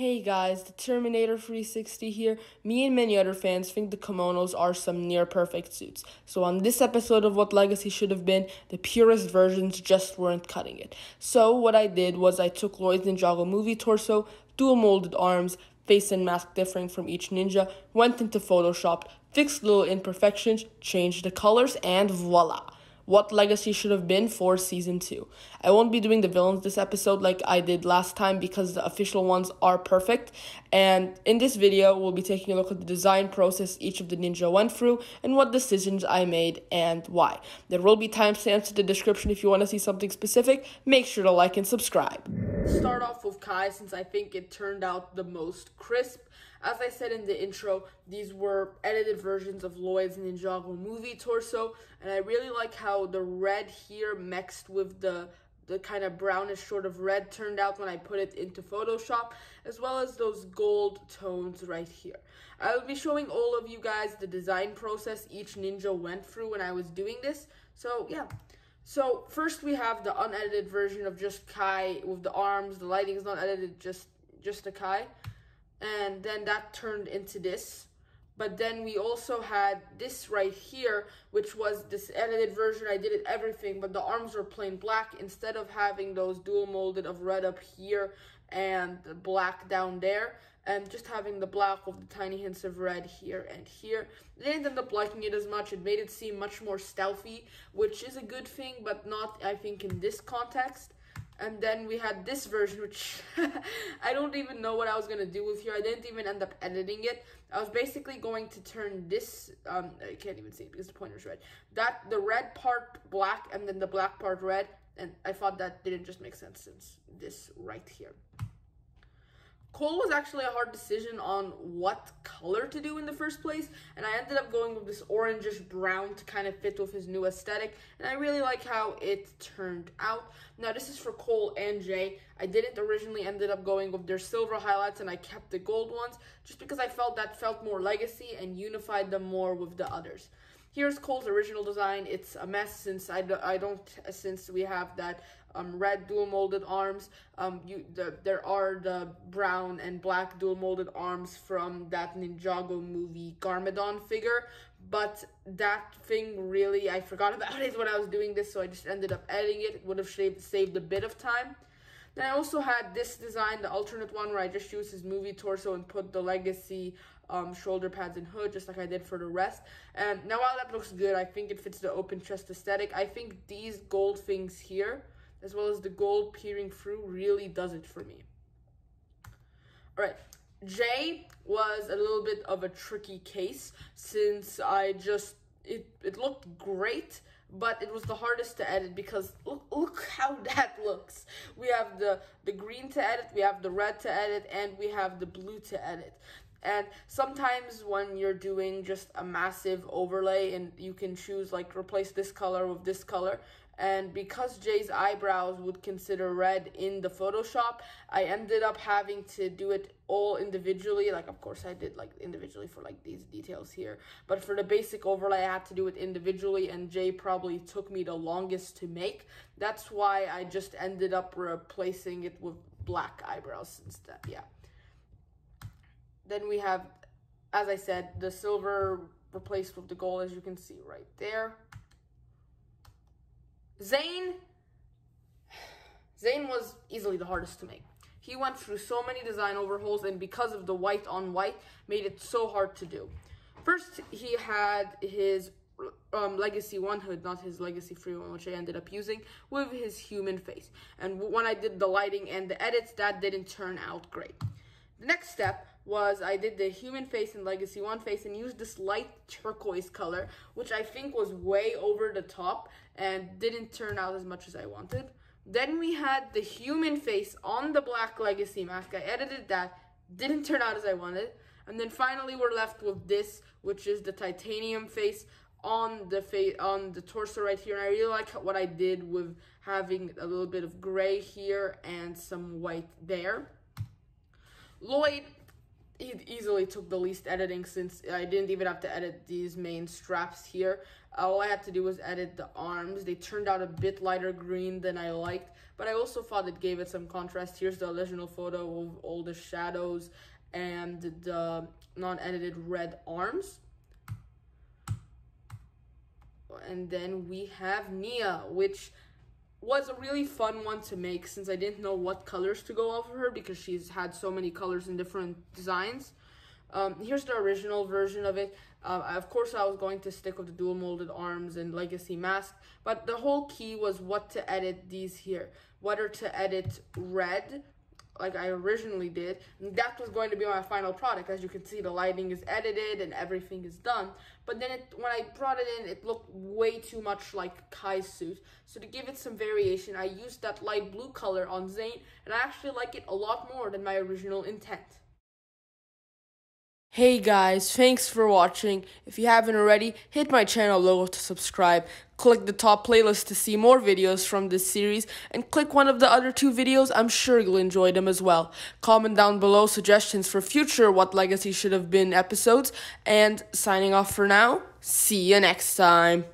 Hey guys, the Terminator 360 here. Me and many other fans think the kimonos are some near-perfect suits. So on this episode of What Legacy Should Have Been, the purest versions just weren't cutting it. So what I did was I took Lloyd's Ninjago movie torso, dual molded arms, face and mask differing from each ninja, went into Photoshop, fixed little imperfections, changed the colors, and voila! What Legacy Should Have Been for Season 2. I won't be doing the villains this episode like I did last time because the official ones are perfect. And in this video, we'll be taking a look at the design process each of the ninja went through and what decisions I made and why. There will be timestamps in the description if you want to see something specific. Make sure to like and subscribe. Start off with Kai since I think it turned out the most crisp. As I said in the intro, these were edited versions of Lloyd's Ninjago movie torso, and I really like how the red here mixed with the kind of brownish sort of red turned out when I put it into Photoshop, as well as those gold tones right here. I will be showing all of you guys the design process each ninja went through when I was doing this, so yeah. So first we have the unedited version of just Kai with the arms. The lighting is not edited, just a Kai. And then that turned into this. But then we also had this right here, which was this edited version. I did it everything, but the arms were plain black instead of having those dual molded of red up here and black down there, and just having the black with the tiny hints of red here and here. I didn't end up liking it as much. It made it seem much more stealthy, which is a good thing, but not, I think, in this context. And then we had this version, which I don't even know what I was going to do with here. I didn't even end up editing it. I was basically going to turn this, I can't even see it because the pointer's red. The red part black and then the black part red. And I thought that didn't just make sense since this right here. Cole was actually a hard decision on what color to do in the first place, and I ended up going with this orangish brown to kind of fit with his new aesthetic, and I really like how it turned out. Now this is for Cole and Jay. I didn't originally ended up going with their silver highlights, and I kept the gold ones just because I felt that felt more legacy and unified them more with the others. Here's Cole's original design. It's a mess since since we have that red dual molded arms. There are the brown and black dual molded arms from that Ninjago movie Garmadon figure, but that thing really, I forgot about it when I was doing this, so I just ended up editing it. It would have saved a bit of time. Then I also had this design, the alternate one, where I just used his movie torso and put the legacy shoulder pads and hood, just like I did for the rest. And now while that looks good, I think it fits the open chest aesthetic. I think these gold things here, as well as the gold peering through, really does it for me. Alright, Jay was a little bit of a tricky case since it looked great, but it was the hardest to edit because look how that looks. We have the green to edit, we have the red to edit, and we have the blue to edit. And sometimes when you're doing just a massive overlay and you can choose like replace this color with this color, and because Jay's eyebrows would consider red in the Photoshop, I ended up having to do it all individually. Like, of course, I did like individually for like these details here, but for the basic overlay, I had to do it individually, and Jay probably took me the longest to make. That's why I just ended up replacing it with black eyebrows instead. Yeah. Then we have, as I said, the silver replaced with the gold, as you can see right there. Zane was easily the hardest to make. He went through so many design overhauls, and because of the white on white, made it so hard to do. First, he had his Legacy 1 hood, not his Legacy 3 one, which I ended up using, with his human face. And when I did the lighting and the edits, that didn't turn out great. The next step was I did the human face and Legacy 1 face and used this light turquoise color, which I think was way over the top and didn't turn out as much as I wanted. Then we had the human face on the black Legacy mask. I edited that, didn't turn out as I wanted. And then finally we're left with this, which is the titanium face on the torso right here. And I really like what I did with having a little bit of gray here and some white there. Lloyd, it easily took the least editing, since I didn't even have to edit these main straps here. All I had to do was edit the arms. They turned out a bit lighter green than I liked, but I also thought it gave it some contrast. Here's the original photo of all the shadows and the non-edited red arms. And then we have Nia, which was a really fun one to make, since I didn't know what colors to go off of her because she's had so many colors and different designs. Here's the original version of it. Of course, I was going to stick with the dual molded arms and legacy mask, but the whole key was what to edit these here. Whether to edit red, like I originally did. And that was going to be my final product. As you can see, the lighting is edited and everything is done. But then when I brought it in, it looked way too much like Kai's suit. So to give it some variation, I used that light blue color on Zane, and I actually like it a lot more than my original intent. Hey guys, thanks for watching. If you haven't already, hit my channel logo to subscribe, click the top playlist to see more videos from this series, and click one of the other 2 videos. I'm sure you'll enjoy them as well. Comment down below suggestions for future What Legacy Should Have Been episodes, and signing off for now, see you next time.